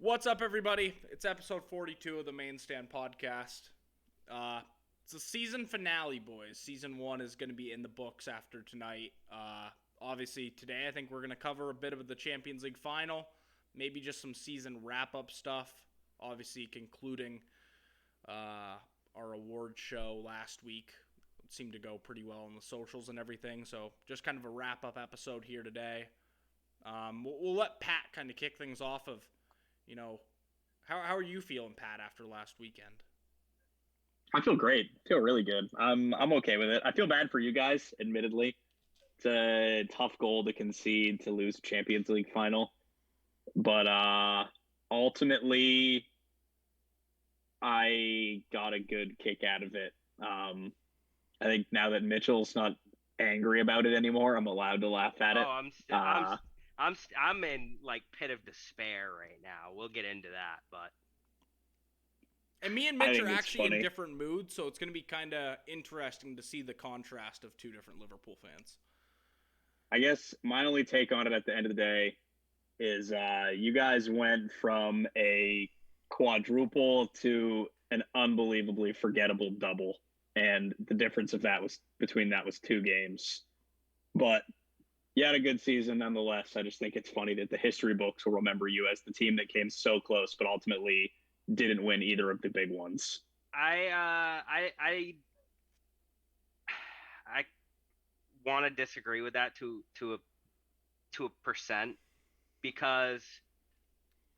What's up, everybody? It's episode 42 of the Main Stand podcast. It's a season finale, boys. Season 1 is going to be in the books after tonight. Obviously, today I think we're going to cover a bit of the Champions League final, maybe just some season wrap-up stuff, obviously concluding our award show last week. It seemed to go pretty well on the socials and everything, so just kind of a wrap-up episode here today. We'll let Pat kind of kick things off of, how are you feeling, Pat, after last weekend? I feel great. I feel really good. I'm okay with it. I feel bad for you guys, admittedly. It's a tough goal to concede to lose Champions League final. But ultimately I got a good kick out of it. I think now that Mitchell's not angry about it anymore, I'm allowed to laugh at Oh, it. Uh I'm in like pit of despair right now. We'll get into that, but And me and I Mitch are think it's actually in funny. different moods, so it's going to be kind of interesting to see the contrast of two different Liverpool fans. I guess my only take on it at the end of the day is you guys went from a quadruple to an unbelievably forgettable double, and the difference of that was between that was 2 games. But you had a good season nonetheless. I just think it's funny that the history books will remember you as the team that came so close, but ultimately didn't win either of the big ones. I want to disagree with that to a percent because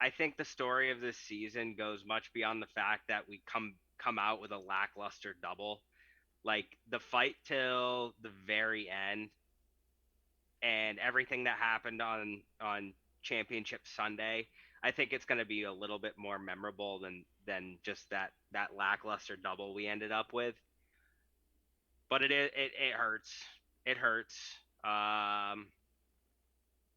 I think the story of this season goes much beyond the fact that we come out with a lackluster double. Like the fight till the very end and everything that happened on Championship Sunday, I think it's going to be a little bit more memorable than just that lackluster double we ended up with. But it hurts. It hurts. Um,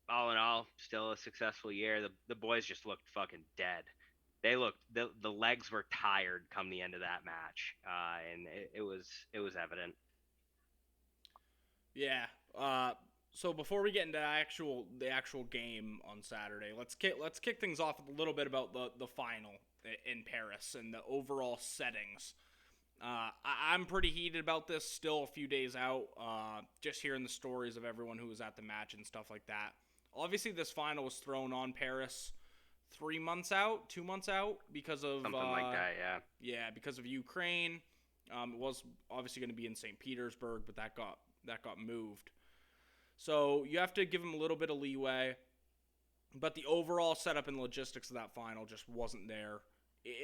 all in all, still a successful year. The boys just looked fucking dead. The legs were tired come the end of that match, and it was evident. Yeah. So before we get into the actual game on Saturday, let's kick things off with a little bit about the final in Paris and the overall settings. I'm pretty heated about this. Still a few days out. Just hearing the stories of everyone who was at the match and stuff like that. Obviously, this final was thrown on Paris 3 months out, 2 months out because of Something like that, yeah. yeah, because of Ukraine. It was obviously going to be in St. Petersburg, but that got moved. So you have to give them a little bit of leeway. But the overall setup and logistics of that final just wasn't there.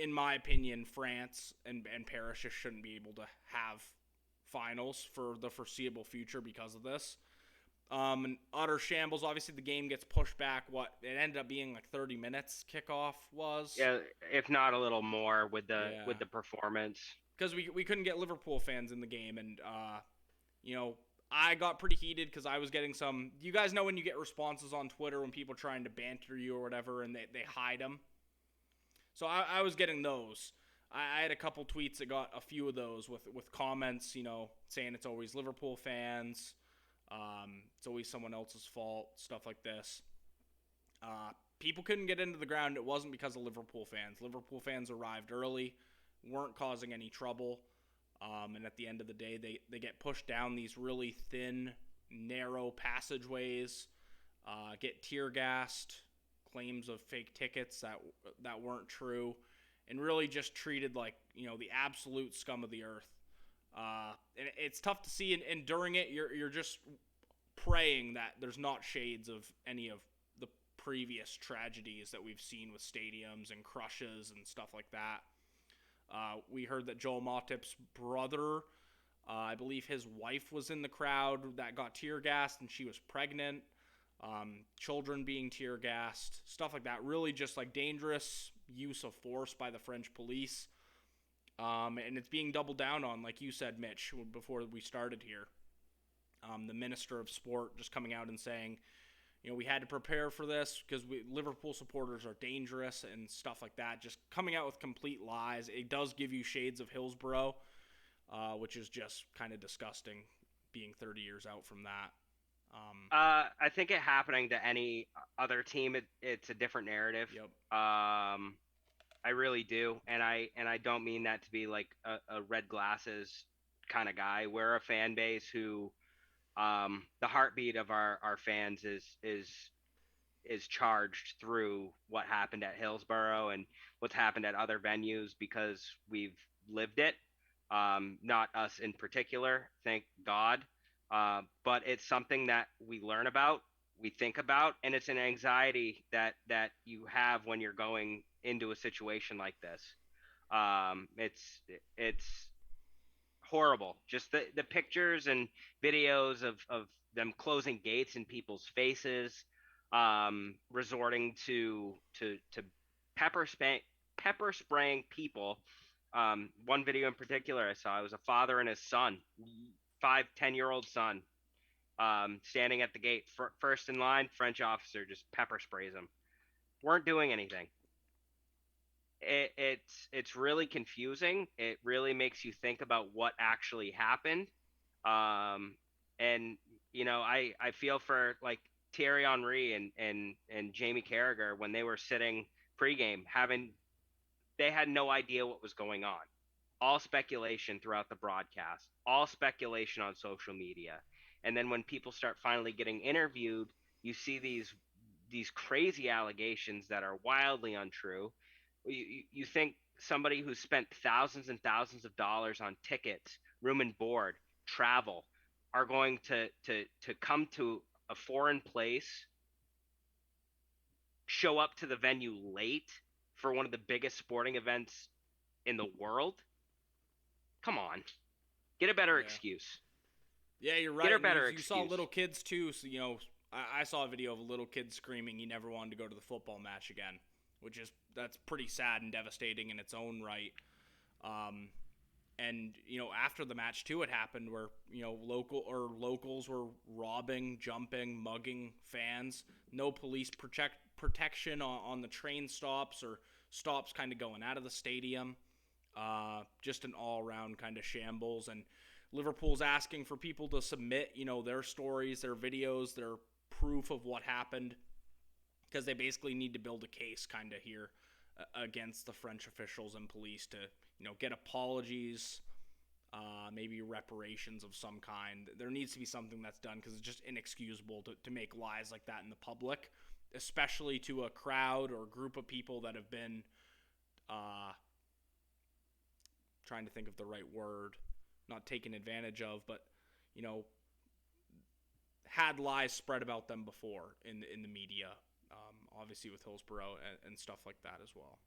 In my opinion, France and Paris just shouldn't be able to have finals for the foreseeable future because of this. An utter shambles. Obviously, the game gets pushed back. It ended up being like 30 minutes. Kickoff was. Yeah, if not a little more with the Yeah, with the performance. because we couldn't get Liverpool fans in the game, and you know, I got pretty heated because I was getting some. You guys know when you get responses on Twitter when people are trying to banter you or whatever, and they hide them. So I was getting those. I had a couple tweets that got a few of those with comments, saying it's always Liverpool fans, it's always someone else's fault, stuff like this. People couldn't get into the ground. It wasn't because of Liverpool fans. Liverpool fans arrived early, weren't causing any trouble. And at the end of the day, they get pushed down these really thin, narrow passageways, get tear gassed, claims of fake tickets that weren't true, and really just treated like the absolute scum of the earth. And it's tough to see, and during it, you're just praying that there's not shades of any of the previous tragedies that we've seen with stadiums and crushes and stuff like that. We heard that Joel Matip's brother, I believe his wife was in the crowd that got tear gassed, and she was pregnant. Children being tear gassed, stuff like that. Really just like dangerous use of force by the French police. And it's being doubled down on, like you said, Mitch, before we started here. The Minister of Sport just coming out and saying, we had to prepare for this because Liverpool supporters are dangerous and stuff like that. Just coming out with complete lies. It does give you shades of Hillsborough, which is just kind of disgusting being 30 years out from that. I think it happening to any other team, it's a different narrative. Yep. I really do, and I don't mean that to be like a red glasses kind of guy. We're a fan base who, the heartbeat of our fans is charged through what happened at Hillsborough and what's happened at other venues because we've lived it. Not us in particular, thank God. But it's something that we learn about, we think about, and it's an anxiety that you have when you're going into a situation like this. It's horrible. Just the pictures and videos of them closing gates in people's faces, resorting to pepper spraying people. One video in particular I saw, it was a father and his son, 5, 10-year-old son, standing at the gate, first in line. French officer just pepper sprays him. Weren't doing anything. It's really confusing. It really makes you think about what actually happened. Um, and I feel for like Thierry Henry and Jamie Carragher when they were sitting pregame, they had no idea what was going on. All speculation throughout the broadcast, all speculation on social media. And then when people start finally getting interviewed, you see these crazy allegations that are wildly untrue. You think somebody who spent thousands and thousands of dollars on tickets, room and board, travel, are going to come to a foreign place, show up to the venue late for one of the biggest sporting events in the world? Come on, get a better Yeah. excuse. Yeah, you're right. Get a better You saw excuse. little kids too. So I saw a video of a little kid screaming he never wanted to go to the football match again, that's pretty sad and devastating in its own right. And after the match too, it happened where locals were robbing, jumping, mugging fans. No police protection on the train stops or stops kind of going out of the stadium. Just an all-around kind of shambles. And Liverpool's asking for people to submit, their stories, their videos, their proof of what happened, because they basically need to build a case kind of here against the French officials and police to, get apologies, maybe reparations of some kind. There needs to be something that's done because it's just inexcusable to make lies like that in the public, especially to a crowd or a group of people that have been, trying to think of the right word, not taken advantage of, but, had lies spread about them before in the media, obviously with Hillsborough and stuff like that as well.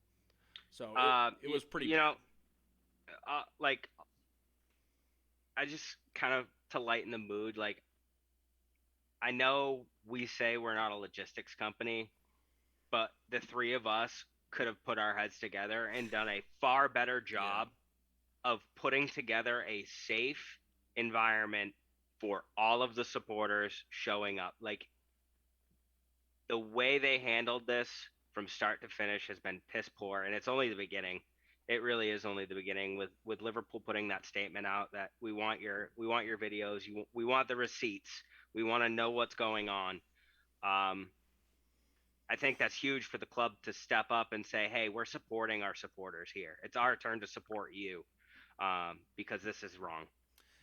So it was pretty bad. Like, I just kind of, to lighten the mood, like, I know we say we're not a logistics company, but the three of us could have put our heads together and done a far better job of putting together a safe environment for all of the supporters showing up. Like, the way they handled this from start to finish has been piss poor, and it's only the beginning. It really is only the beginning, with Liverpool putting that statement out that we want your videos, we want the receipts, we want to know what's going on. I think that's huge for the club to step up and say, hey, we're supporting our supporters here. It's our turn to support you, because this is wrong.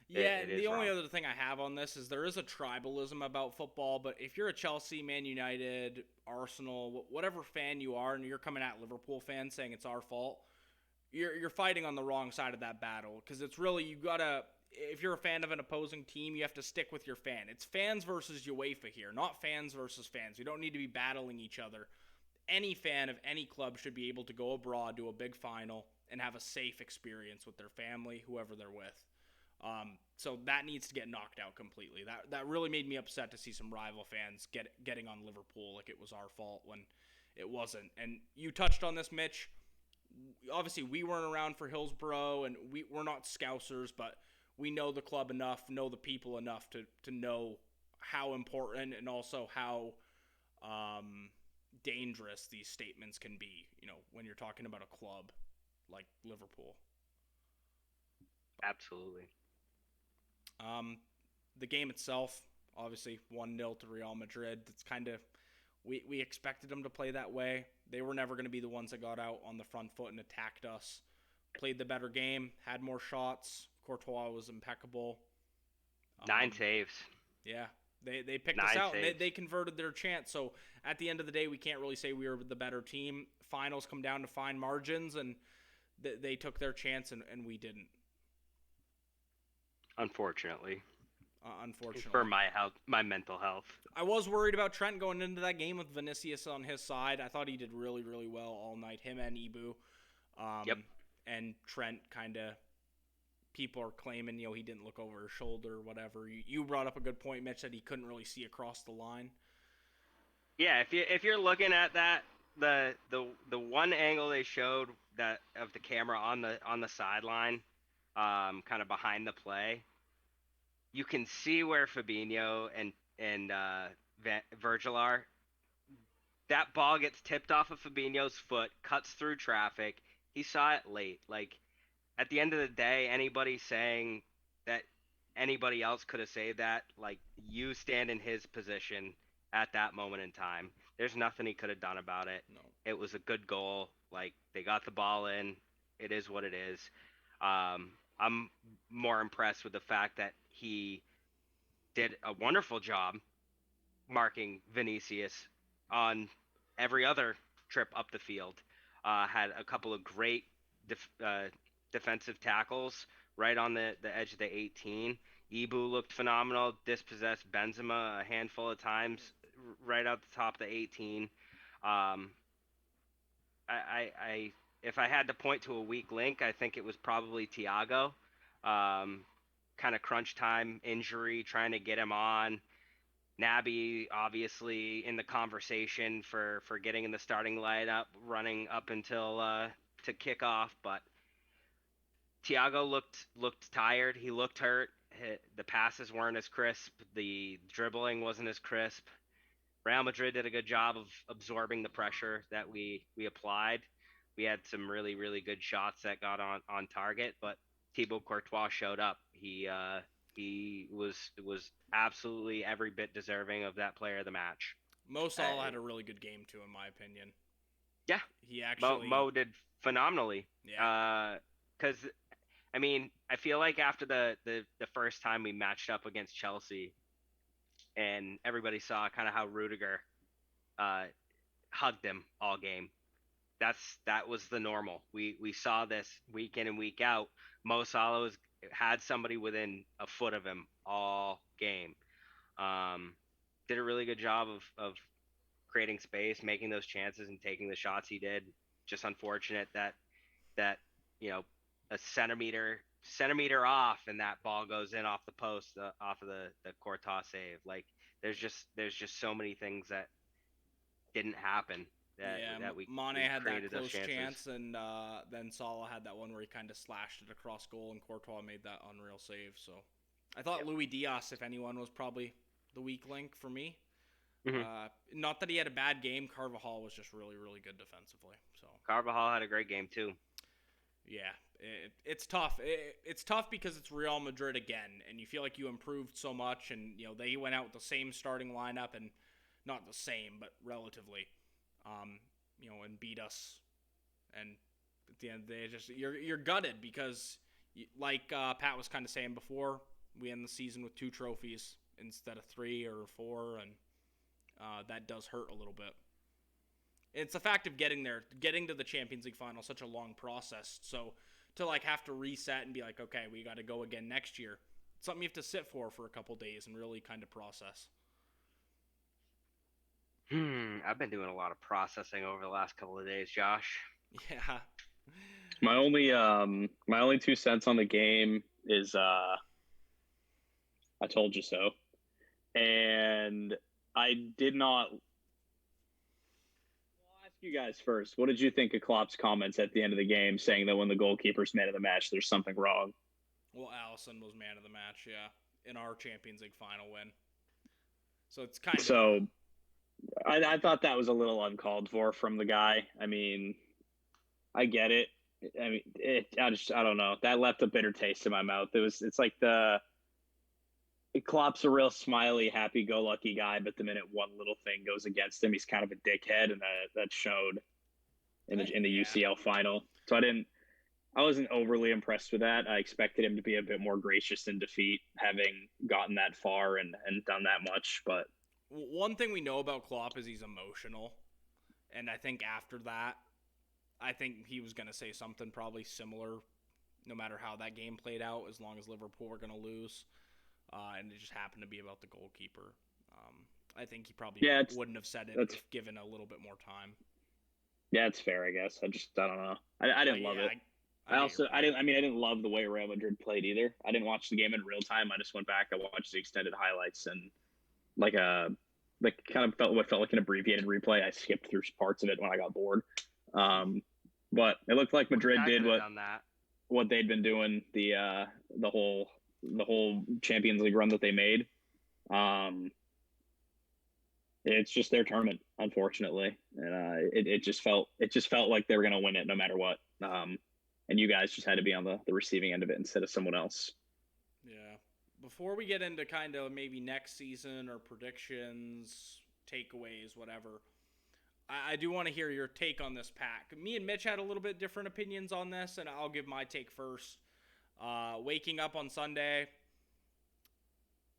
Yeah, It and the is only wrong. other thing I have on this is there is a tribalism about football, but if you're a Chelsea, Man United, Arsenal, whatever fan you are, and you're coming at Liverpool fans saying it's our fault, you're fighting on the wrong side of that battle, because it's really, if you're a fan of an opposing team, you have to stick with your fan. It's fans versus UEFA here, not fans versus fans. We don't need to be battling each other. Any fan of any club should be able to go abroad to a big final and have a safe experience with their family, whoever they're with. So that needs to get knocked out completely. That really made me upset to see some rival fans getting on Liverpool like it was our fault when it wasn't. And you touched on this, Mitch. Obviously, we weren't around for Hillsborough, and we're not Scousers, but we know the club enough, know the people enough to know how important and also how dangerous these statements can be, when you're talking about a club like Liverpool. Absolutely. The game itself, Obviously, 1-0 to Real Madrid. It's kind of we expected them to play that way. They were never going to be the ones that got out on the front foot and attacked us. Played the better game, had more shots. Courtois was impeccable. 9 saves. Yeah, they picked 9 us out, saves. and they converted their chance. So at the end of the day, we can't really say we were the better team. Finals come down to fine margins, and they took their chance, and we didn't. Unfortunately. Unfortunately. For my health, my mental health. I was worried about Trent going into that game with Vinicius on his side. I thought he did really, really well all night, him and Ibu. Yep. And Trent kind of, people are claiming, he didn't look over his shoulder or whatever. You brought up a good point, Mitch, that he couldn't really see across the line. Yeah, if you're looking at that, the one angle they showed that of the camera on the sideline, kind of behind the play, you can see where Fabinho and Virgil are. That ball gets tipped off of Fabinho's foot, cuts through traffic. He saw it late. Like, at the end of the day, anybody saying that anybody else could have saved that, like, you stand in his position at that moment in time. There's nothing he could have done about it. No. It was a good goal. Like, they got the ball in. It is what it is. I'm more impressed with the fact that he did a wonderful job marking Vinicius on every other trip up the field. Had a couple of great defensive tackles right on the edge of the 18. Ibu looked phenomenal, dispossessed Benzema a handful of times right out the top of the 18. If I had to point to a weak link, I think it was probably Thiago. Kind of crunch time injury, trying to get him on. Naby obviously in the conversation for getting in the starting lineup, running up until to kickoff, but Thiago looked tired. He looked hurt. The passes weren't as crisp. The dribbling wasn't as crisp. Real Madrid did a good job of absorbing the pressure that we applied. We had some really, really good shots that got on target, but Thibaut Courtois showed up. He was absolutely every bit deserving of that player of the match. Mo Salah had a really good game too, in my opinion. Yeah, he actually Mo did phenomenally. Yeah, because I mean, I feel like after the first time we matched up against Chelsea, and everybody saw kind of how Rudiger hugged him all game. That was the normal. We saw this week in and week out. Mo Salah had somebody within a foot of him all game. Did a really good job of creating space, making those chances, and taking the shots he did. Just unfortunate that a centimeter off and that ball goes in off the post, off of the Courtois save. Like, there's just so many things that didn't happen. That Mane had that close chance, and then Salah had that one where he kind of slashed it across goal, and Courtois made that unreal save. So I thought Luis Diaz, if anyone, was probably the weak link for me. Mm-hmm. Not that he had a bad game. Carvajal was just really, really good defensively. So Carvajal had a great game too. Yeah, it's tough. It's tough because it's Real Madrid again, and you feel like you improved so much, and they went out with the same starting lineup, and not the same, but relatively. And beat us. And at the end of the day, you're gutted because, like Pat was kind of saying before, we end the season with 2 trophies instead of 3 or 4, and that does hurt a little bit. It's the fact of getting there, getting to the Champions League final, such a long process. So to have to reset and be like, okay, we got to go again next year. It's something you have to sit for a couple days and really kind of process. I've been doing a lot of processing over the last couple of days, Josh. Yeah. My only 2 cents on the game is I told you so. And I did not. I'll ask you guys first. What did you think of Klopp's comments at the end of the game saying that when the goalkeeper's man of the match, there's something wrong? Well, Alisson was man of the match, yeah, in our Champions League final win. So it's kind of. So I thought that was a little uncalled for from the guy. I mean, I get it. I mean, I don't know. That left a bitter taste in my mouth. It's like Klopp's a real smiley, happy-go-lucky guy, but the minute one little thing goes against him, he's kind of a dickhead, and that showed in the Yeah. UCL final. So I wasn't overly impressed with that. I expected him to be a bit more gracious in defeat, having gotten that far and done that much. But one thing we know about Klopp is he's emotional, and I think after that, I think he was going to say something probably similar, no matter how that game played out, as long as Liverpool were going to lose. And it just happened to be about the goalkeeper. I think he probably wouldn't have said it if given a little bit more time. Yeah, it's fair, I guess. I don't know. I didn't love it. I didn't love the way Real Madrid played either. I didn't watch the game in real time. I just went back. I watched the extended highlights and kind of felt like an abbreviated replay. I skipped through parts of it when I got bored. But it looked like Madrid did what they'd been doing the whole Champions League run that they made. It's just their tournament, unfortunately, and it just felt like they were going to win it no matter what. And you guys just had to be on the receiving end of it instead of someone else. Yeah. Before we get into kind of maybe next season or predictions, takeaways, whatever, I do want to hear your take on this, Pat. Me and Mitch had a little bit different opinions on this, and I'll give my take first. Waking up on Sunday,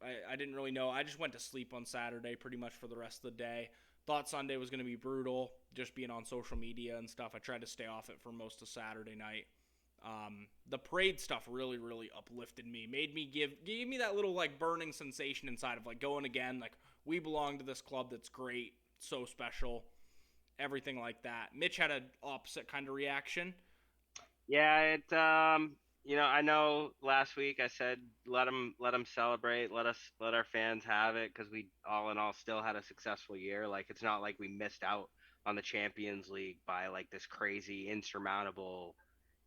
I didn't really know. I just went to sleep on Saturday pretty much for the rest of the day. Thought Sunday was going to be brutal, just being on social media and stuff. I tried to stay off it for most of Saturday night. The parade stuff really, really uplifted me. Made me gave me that little like burning sensation inside of like going again. Like, we belong to this club that's great, so special, everything like that. Mitch had an opposite kind of reaction. Yeah, I know last week I said let them celebrate, let our fans have it, because we all in all still had a successful year. Like, it's not like we missed out on the Champions League by like this crazy insurmountable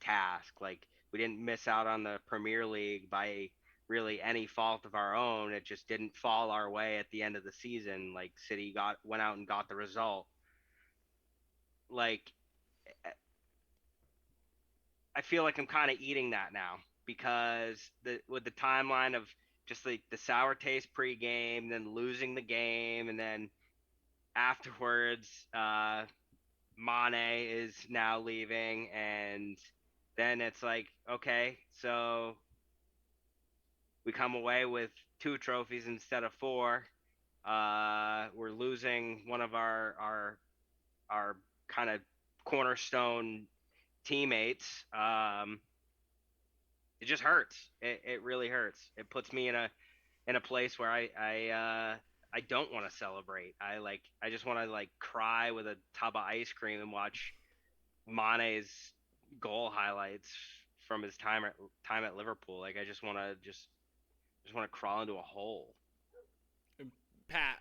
task. Like, we didn't miss out on the Premier League by really any fault of our own. It just didn't fall our way at the end of the season. Like, City went out and got the result. Like, I feel like I'm kind of eating that now, because with the timeline of just like the sour taste pregame, then losing the game, and then afterwards, Mane is now leaving, and then it's like, okay, so we come away with 2 trophies instead of 4. We're losing one of our kind of cornerstone teammates. It just hurts. It really hurts. It puts me in a place where I don't want to celebrate. I just want to like cry with a tub of ice cream and watch Mane's goal highlights from his time at Liverpool. Like, I just want to crawl into a hole. Pat,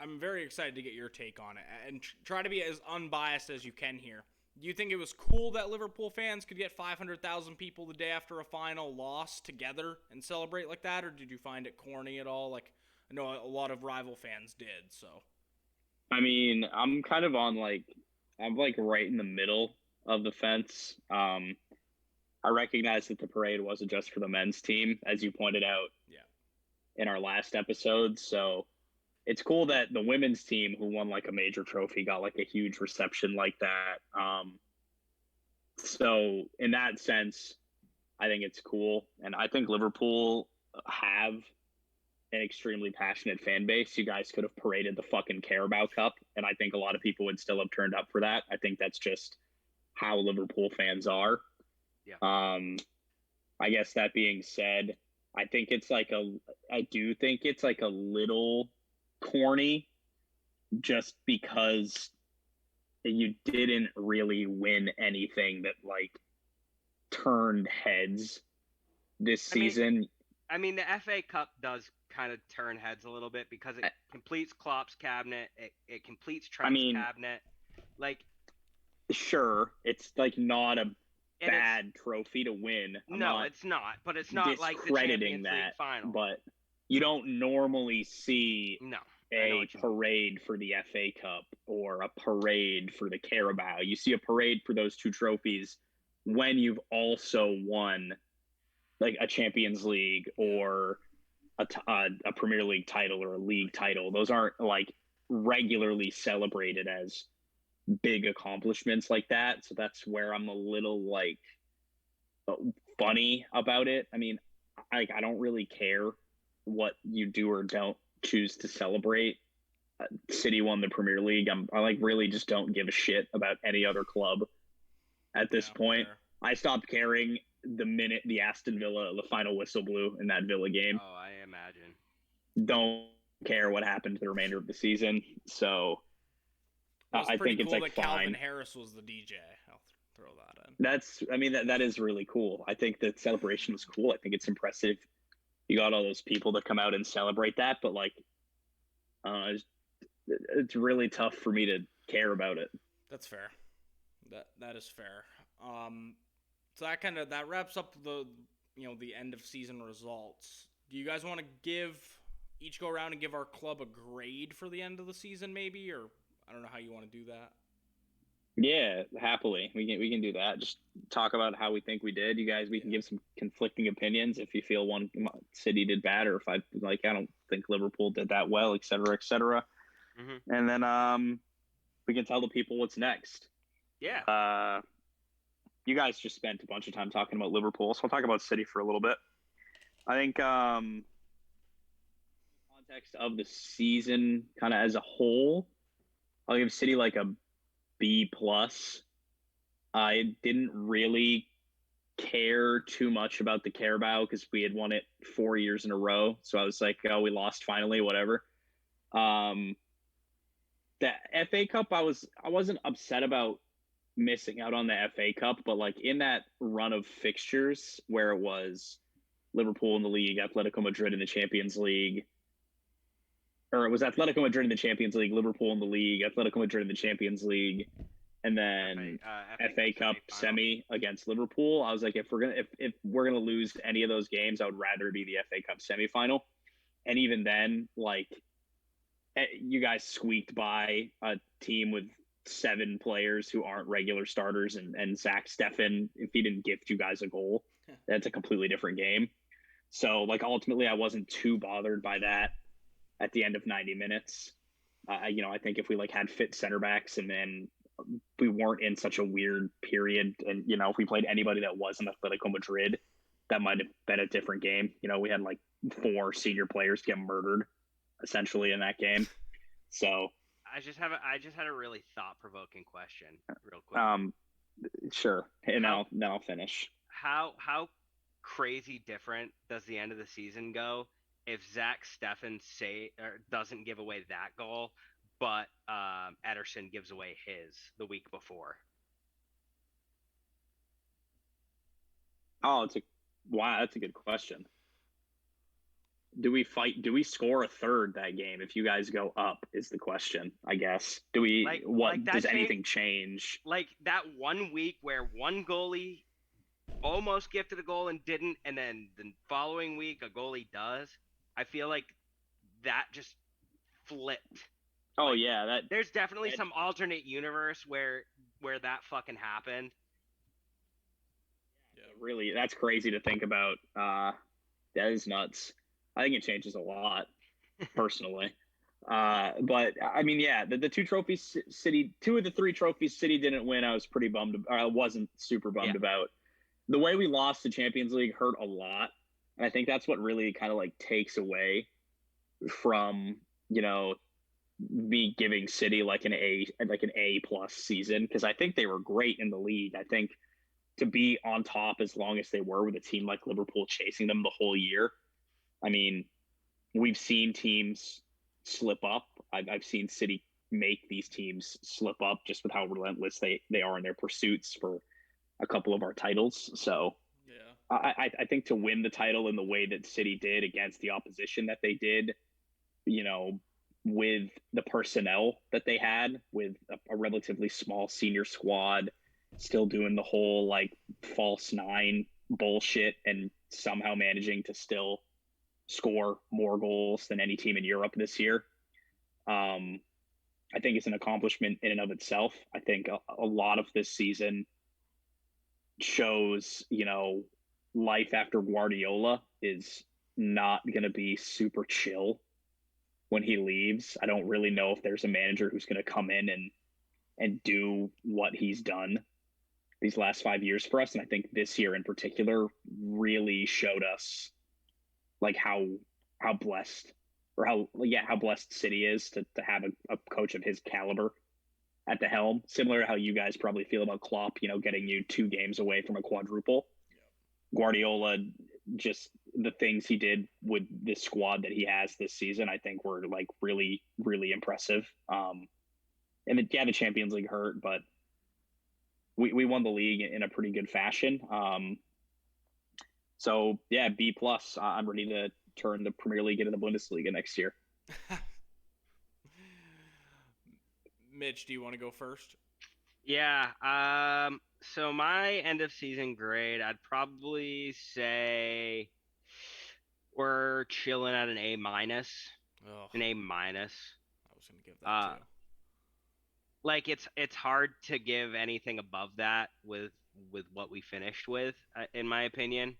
I'm very excited to get your take on it and try to be as unbiased as you can here. Do you think it was cool that Liverpool fans could get 500,000 people the day after a final loss together and celebrate like that, or did you find it corny at all? Like, I know a lot of rival fans did, so. I mean, I'm kind of I'm right in the middle of the fence. I recognize that the parade wasn't just for the men's team, as you pointed out in our last episode. So it's cool that the women's team, who won like a major trophy, got like a huge reception like that. So in that sense, I think it's cool. And I think Liverpool have an extremely passionate fan base. You guys could have paraded the fucking Carabao Cup, and I think a lot of people would still have turned up for that. I think that's just how Liverpool fans are. Yeah. I guess that being said, I do think it's like a little corny, just because you didn't really win anything that like turned heads this season. I mean, the FA Cup does kind of turn heads a little bit because it completes Klopp's cabinet. It completes Trent's cabinet. Like, sure, it's like not a bad trophy to win. It's not. But it's not like the Champions League final. But you don't normally see a parade for the FA Cup or a parade for the Carabao. You see a parade for those 2 trophies when you've also won like a Champions League or a Premier League title or a league title. Those aren't like regularly celebrated as big accomplishments like that. So that's where I'm a little like funny about it. I mean, I don't really care what you do or don't choose to celebrate. City won the Premier League. I like really just don't give a shit about any other club at this point. Fair. I stopped caring the minute the final whistle blew in that Villa game. Oh, I imagine. Don't care what happened to the remainder of the season. So I think it's cool like that fine. Calvin Harris was the DJ. I'll throw that in. That is really cool. I think the celebration was cool. I think it's impressive. You got all those people that come out and celebrate that, but like, it's really tough for me to care about it. That's fair. That is fair. So that wraps up the end of season results. Do you guys want to each go around and give our club a grade for the end of the season, maybe, or I don't know how you want to do that. Yeah, happily we can do that. Just talk about how we think we did. You guys, we can give some conflicting opinions if you feel one city did bad, or if I don't think Liverpool did that well, et cetera, et cetera. Mm-hmm. And then we can tell the people what's next. Yeah. You guys just spent a bunch of time talking about Liverpool, so I'll talk about City for a little bit. I think context of the season, kind of as a whole, I'll give City like a B+. I didn't really care too much about the Carabao because we had won it 4 years in a row. So I was like, oh, we lost finally, whatever. The FA Cup, I wasn't upset about missing out on the FA Cup, but like in that run of fixtures where it was Liverpool in the league, Atletico Madrid in the Champions League, or it was Atletico Madrid in the Champions League, Liverpool in the league, Atletico Madrid in the Champions League, and then FA Cup semi against Liverpool. I was like, if we're gonna lose any of those games, I would rather be the FA Cup semifinal. And even then, like, you guys squeaked by a team with 7 players who aren't regular starters, and Zach Steffen, if he didn't gift you guys a goal, that's a completely different game. So like ultimately, I wasn't too bothered by that. At the end of 90 minutes, I think if we like had fit center backs and then we weren't in such a weird period, and if we played anybody that wasn't Atletico Madrid, that might have been a different game. We had like 4 senior players get murdered essentially in that game. So I just had a really thought-provoking question, real quick. Sure, and now I'll finish. How crazy different does the end of the season go if Zach Steffen doesn't give away that goal, but Ederson gives away his the week before? Oh, that's a good question. Do we score a third that game if you guys go up is the question, I guess. Does anything change? Like that 1 week where one goalie almost gifted a goal and didn't, and then the following week a goalie does. I feel like that just flipped. Oh, yeah, there's definitely some alternate universe where that fucking happened. Yeah, really, that's crazy to think about. That is nuts. I think it changes a lot, personally. But I mean, yeah, the 2 trophies City, 2 of the 3 trophies City didn't win. I was pretty bummed. I wasn't super bummed about. The way we lost the Champions League hurt a lot. And I think that's what really kind of like takes away from, me giving City like an A+ season, because I think they were great in the league. I think to be on top as long as they were with a team like Liverpool chasing them the whole year. I mean, we've seen teams slip up. I've seen City make these teams slip up just with how relentless they are in their pursuits for a couple of our titles. So I think to win the title in the way that City did against the opposition that they did, with the personnel that they had, with a relatively small senior squad, still doing the whole like false 9 bullshit and somehow managing to still score more goals than any team in Europe this year. I think it's an accomplishment in and of itself. I think a lot of this season shows, life after Guardiola is not going to be super chill when he leaves. I don't really know if there's a manager who's going to come in and do what he's done these last 5 years for us. And I think this year in particular really showed us like how blessed or how blessed City is to have a coach of his caliber at the helm. Similar to how you guys probably feel about Klopp, getting you 2 games away from a quadruple. Guardiola, just the things he did with this squad that he has this season, I think were like really, really impressive. And the Champions League hurt, but we won the league in a pretty good fashion. So yeah, B plus. I'm ready to turn the Premier League into the Bundesliga next year. Mitch, do you want to go first? Yeah. So my end of season grade, I'd probably say we're chilling at an A minus. Oh, An A minus. I was gonna give that too. Like it's hard to give anything above that with what we finished with, in my opinion.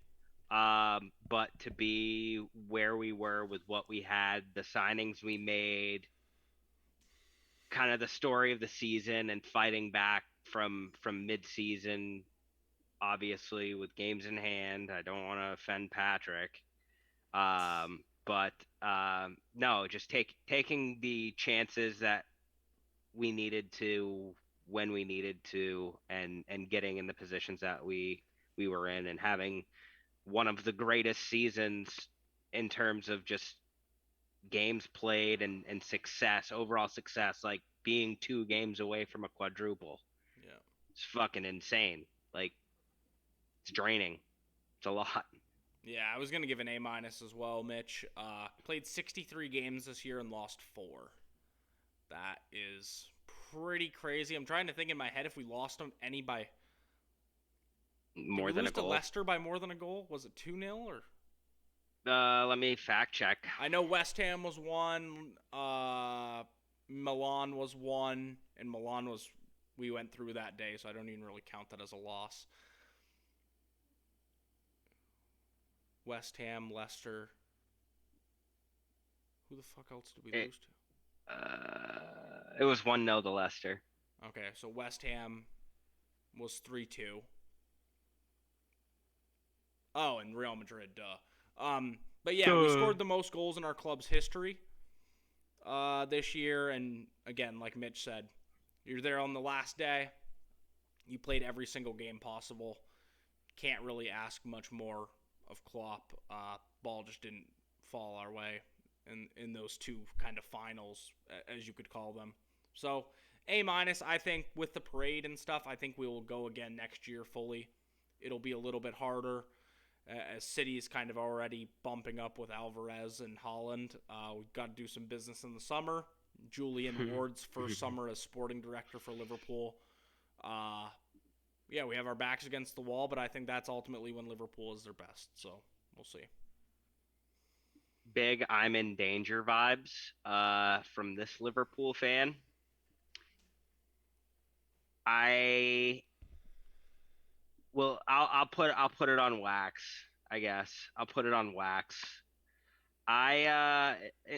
But to be where we were with what we had, the signings we made, kind of the story of the season, and fighting back from mid-season, obviously with games in hand. I don't want to offend Patrick, but no, just taking the chances that we needed to when we needed to, and getting in the positions that we were in, and having one of the greatest seasons in terms of just games played and success, overall success, like being 2 games away from a quadruple. Yeah. It's fucking insane. Like, it's draining. It's a lot. Yeah, I was gonna give an A minus as well, Mitch. Played 63 games this year and lost 4. That is pretty crazy. I'm trying to think in my head if we lost them any by More than a lose to goal. Leicester by more than a goal. Was it 2-0 or? Let me fact check. I know West Ham was 1. Milan was 1, and Milan was we went through that day, so I don't even really count that as a loss. West Ham, Leicester. Who the fuck else did we lose to? It was 1-0 to Leicester. Okay, so West Ham was 3-2. Oh, and Real Madrid, duh. But yeah, we scored the most goals in our club's history this year, and again, like Mitch said, you're there on the last day. You played every single game possible. Can't really ask much more of Klopp. Ball just didn't fall our way in those 2 kind of finals, as you could call them. So A minus, I think with the parade and stuff, I think we will go again next year fully. It'll be a little bit harder as City is kind of already bumping up with Alvarez and Holland. We've got to do some business in the summer. Julian Ward's first summer as sporting director for Liverpool. Yeah, we have our backs against the wall, but I think that's ultimately when Liverpool is their best. So we'll see. Big I'm in danger vibes from this Liverpool fan. I'll put it on wax, I guess. I'll put it on wax.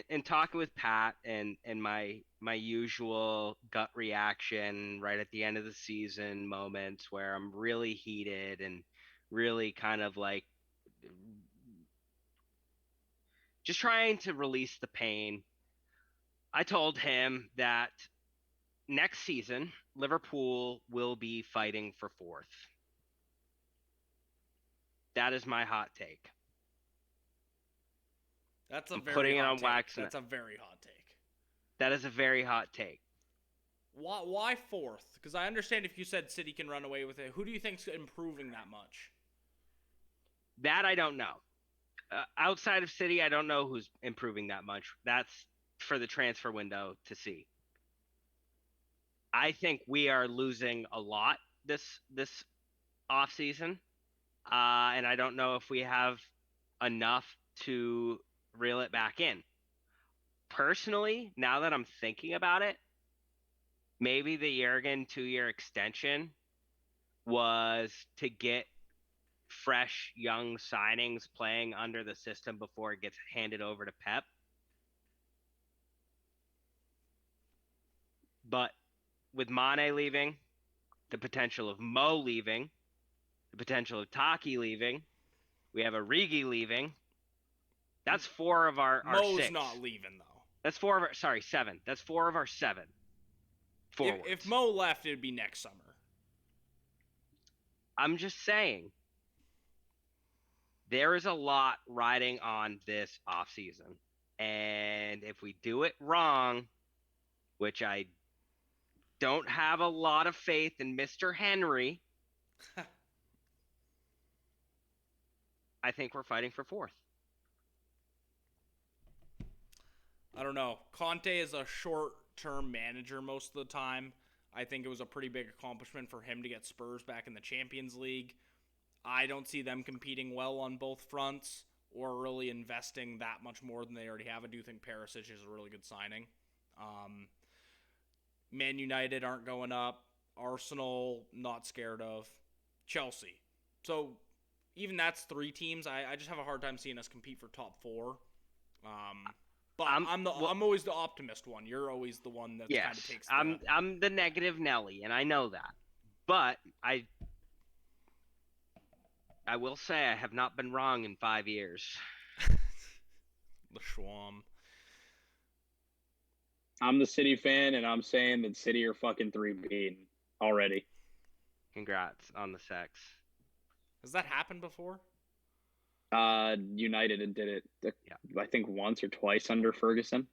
In talking with Pat, and my usual gut reaction right at the end of the season moments where I'm really heated and really kind of like just trying to release the pain. I told him that next season Liverpool will be fighting for 4th. That is my hot take. That's a I'm very putting it hot on take. wax. That's a very hot take. That is a very hot take. Why 4th? Because I understand if you said City can run away with it. Who do you think's improving that much? That I don't know. Outside of City, I don't know who's improving that much. That's for the transfer window to see. I think we are losing a lot this offseason, and I don't know if we have enough to reel it back in. Personally, now that I'm thinking about it, maybe the Jurgen 2-year extension was to get fresh, young signings playing under the system before it gets handed over to Pep. But with Mane leaving, the potential of Mo leaving, the potential of Taki leaving, we have Origi leaving. That's 4 of our Mo's 6. not leaving, though. That's 4 of our, 7. That's 4 of our 7 forwards. If Mo left, it'd be next summer. I'm just saying, there is a lot riding on this offseason. And if we do it wrong, which I don't have a lot of faith in Mr. Henry, I think we're fighting for 4th. I don't know. Conte is a short-term manager most of the time. I think it was a pretty big accomplishment for him to get Spurs back in the Champions League. I don't see them competing well on both fronts or really investing that much more than they already have. I do think Perisic is a really good signing. Man United aren't going up. Arsenal, not scared of. Chelsea. So even that's 3 teams. I just have a hard time seeing us compete for top 4. But I'm always the optimist one. You're always the one that kind of takes the... I'm the negative Nelly, and I know that. But I will say I have not been wrong in 5 years. The Schwam. I'm the City fan, and I'm saying that City are fucking 3-beaten already. Congrats on the sex. Has that happened before? United did it, I think, once or twice under Ferguson.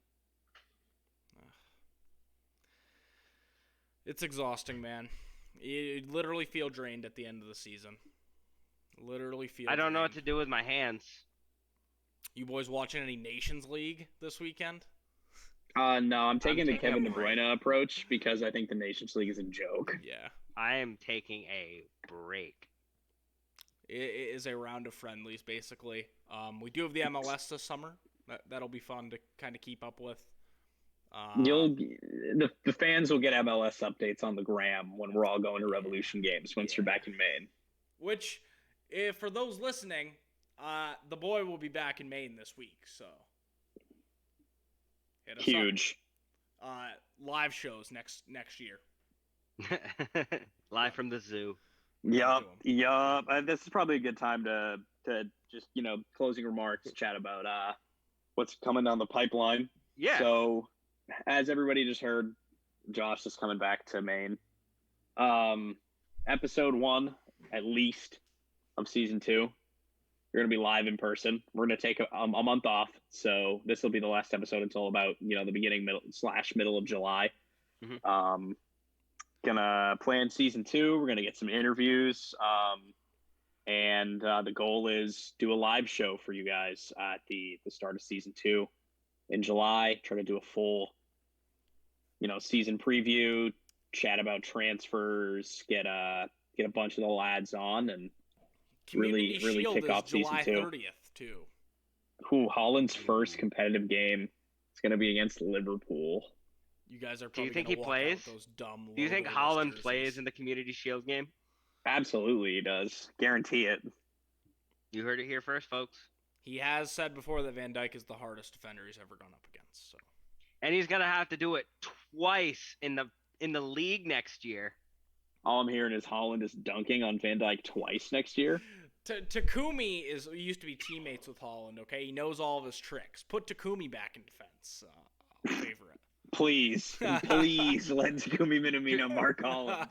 It's exhausting, man. You literally feel drained at the end of the season. I don't know what to do with my hands. You boys watching any Nations League this weekend? No, I'm taking the Kevin De Bruyne approach because I think the Nations League is a joke. Yeah. I am taking a break. It is a round of friendlies, basically. We do have the MLS this summer. That'll be fun to kind of keep up with. The fans will get MLS updates on the gram when we're all going to Revolution games once you're back in Maine. Which, for those listening, the boy will be back in Maine this week. So hit us huge. Up. Live shows next year. Live from the zoo. Yup. This is probably a good time to just, closing remarks, chat about what's coming down the pipeline. Yeah. So, as everybody just heard, Josh is coming back to Maine. Episode 1, at least, of season 2, you're going to be live in person. We're going to take a month off, so this will be the last episode until about, the beginning, middle of July. Mm-hmm. Gonna plan season 2. We're gonna get some interviews, and the goal is do a live show for you guys at the start of season 2 in July. Try to do a full, season preview, chat about transfers, get a bunch of the lads on, and Community really Shield kick off July season 2. 30th too. Holland's first competitive game is gonna be against Liverpool. You guys are Do you probably think he walk plays? out those dumb Do you think logo-less Holland jerseys. plays in the Community Shield game? Absolutely, he does. Guarantee it. You heard it here first, folks. He has said before that Van Dijk is the hardest defender he's ever gone up against. So, and he's gonna have to do it twice in the league next year. All I'm hearing is Holland is dunking on Van Dijk twice next year. Takumi used to be teammates with Holland. Okay, he knows all of his tricks. Put Takumi back in defense. Favorite. Please let Takumi Minamino mark Holland.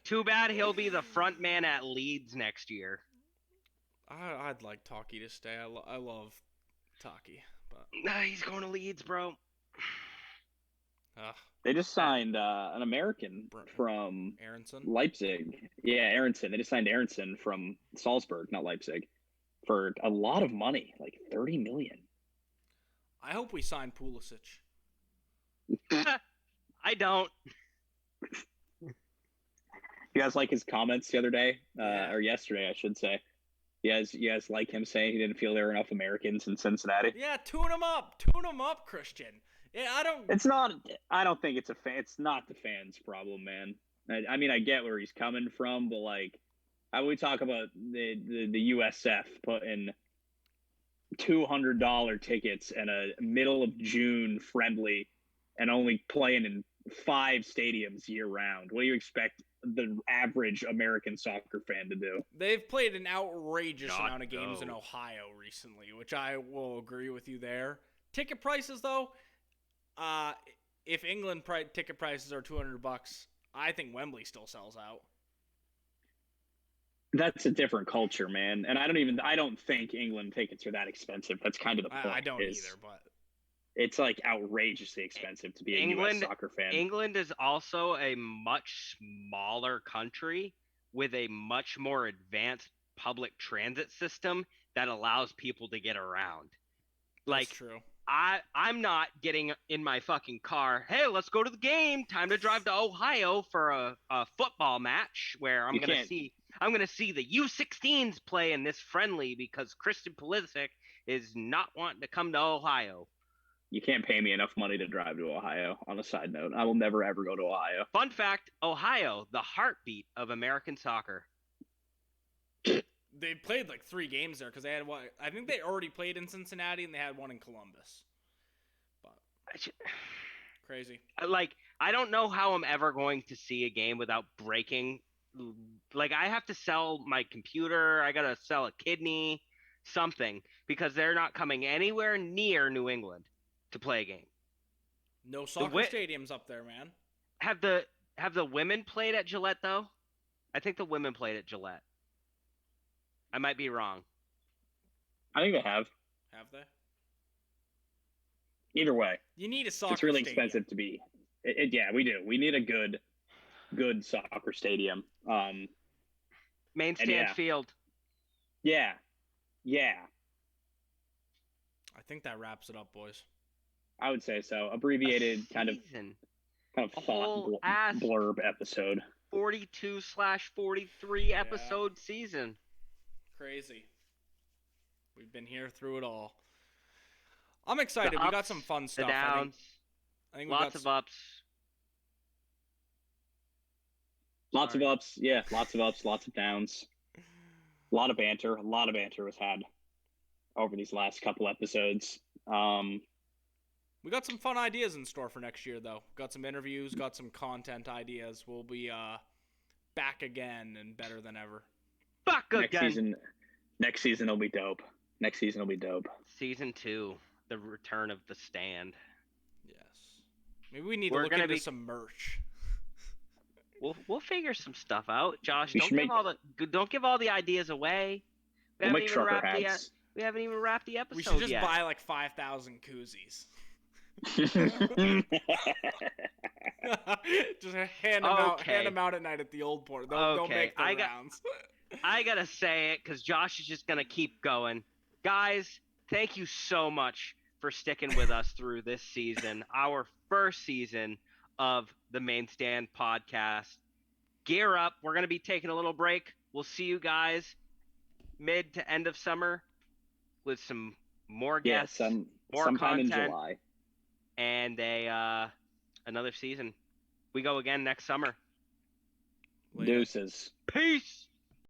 Too bad he'll be the front man at Leeds next year. I'd like Taki to stay. I love Taki, but Nah, he's going to Leeds, bro. They just signed an American from Aronson? Leipzig. Yeah, Aronson. They just signed Aronson from Salzburg, not Leipzig, for a lot of money, like $30 million. I hope we sign Pulisic. I don't. You guys like his comments the other day, or yesterday, I should say. You guys like him saying he didn't feel there were enough Americans in Cincinnati? Yeah, tune him up, Christian. Yeah, I don't. It's not. I don't think it's a fan. It's not the fans' problem, man. I mean, I get where he's coming from, but like, we talk about the USF putting $200 tickets in a middle of June friendly and only playing in 5 stadiums year round. What do you expect the average American soccer fan to do? They've played an outrageous Not amount of games in go. Ohio recently, which I will agree with you there. Ticket prices, though, if England ticket prices are $200, I think Wembley still sells out. That's a different culture, man. And I don't think England tickets are that expensive. That's kind of the point. I don't either, but It's like outrageously expensive to be a U.S. soccer fan. England is also a much smaller country with a much more advanced public transit system that allows people to get around. Like, that's true. I'm not getting in my fucking car. Hey, let's go to the game. Time to drive to Ohio for a football match where I'm gonna see the U16s play in this friendly because Christian Pulisic is not wanting to come to Ohio. You can't pay me enough money to drive to Ohio. On a side note, I will never ever go to Ohio. Fun fact: Ohio, the heartbeat of American soccer. They played like 3 games there because they had one. I think they already played in Cincinnati and they had one in Columbus. But crazy. Like, I don't know how I'm ever going to see a game without breaking. Like, I have to sell my computer. I gotta sell a kidney, something, because they're not coming anywhere near New England to play a game. No soccer stadiums up there, man. Have the women played at Gillette though? I think the women played at Gillette. I might be wrong. I think they have. Have they? Either way, you need a soccer. It's really stadium. expensive to be. Yeah, we do. We need a good soccer stadium. Main stand field. Yeah. I think that wraps it up, boys. I would say so. Abbreviated kind of thought blurb episode. 42/43 episode season. Crazy. We've been here through it all. I'm excited. We got some fun stuff. The downs. I think lots of ups. Lots of ups. Yeah, lots of ups, lots of downs. A lot of banter. A lot of banter was had over these last couple episodes. We got some fun ideas in store for next year, though. Got some interviews, got some content ideas. We'll be back again and better than ever. Back again. Next season will be dope. Season 2, the return of the stand. Yes. Maybe we need to look into some merch. We'll figure some stuff out. Josh, don't give all the ideas away. We'll make trucker hats. We haven't even wrapped the episode yet. We should just buy like 5,000 koozies. Just hand them out at night at the old port. They'll make the rounds. I gotta say it because Josh is just gonna keep going. Guys, thank you so much for sticking with us through this season, our first season of the Main Stand podcast. Gear up. We're gonna be taking a little break. We'll see you guys mid to end of summer with some more guests, more sometime content, in July, and another season. We go again next summer. Deuces. Peace.